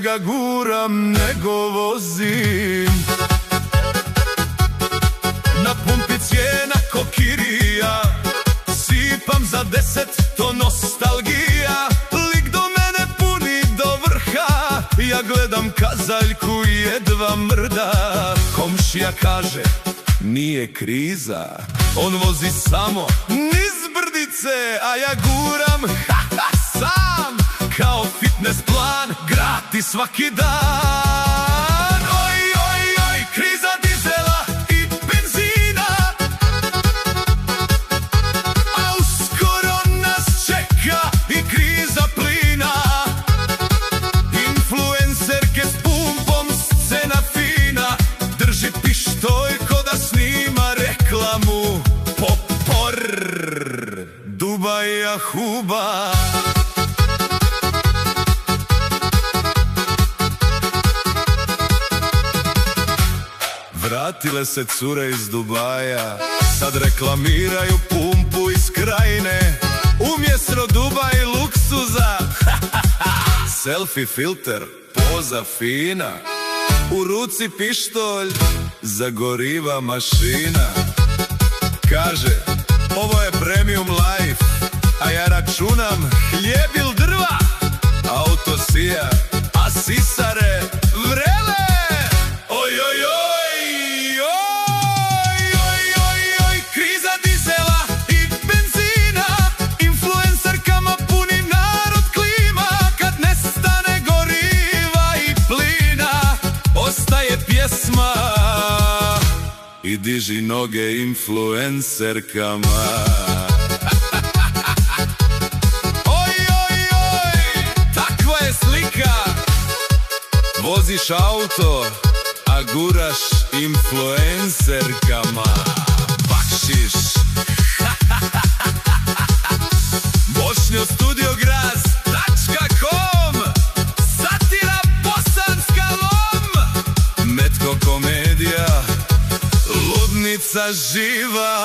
ga guram nego vozim. Na pumpi cijena kokirija, sipam za 10, to nostalgija. Lik do mene puni do vrha, ja gledam kazaljku i jedva mrda. Komšija kaže, nije kriza, on vozi samo niz brdice, a ja guram sam, kao fitness plan, gratis svaki dan. Oj, oj, oj, kriza dizela i benzina, a uskoro nas čeka i kriza plina. Influencerke s pumpom, scena fina, drži pištolj ko da snima reklamu. Popor, Dubaja huba. Vratile se cure iz Dubaja, sad reklamiraju pumpu iz Krajine. Umjesto Dubaj luksuza, selfie filter, poza fina. U ruci pištolj, zagoriva mašina. Kaže, ovo je premium life, a ja računam hljeb il drva. Auto sija, a sisare vrele. Oj, oj, oj, oj, oj, oj, oj, kriza dizela i benzina. Influencerkama puni narod klima, kad nestane goriva i plina. Ostaje pjesma i diži noge influencerkama. Oj, oj, oj, takva je slika. Voziš auto, a guraš influencerkama. Bakšiš. Bošnjostudiograz.com, satira bosanska lom. Metko komedija, ludnica živa.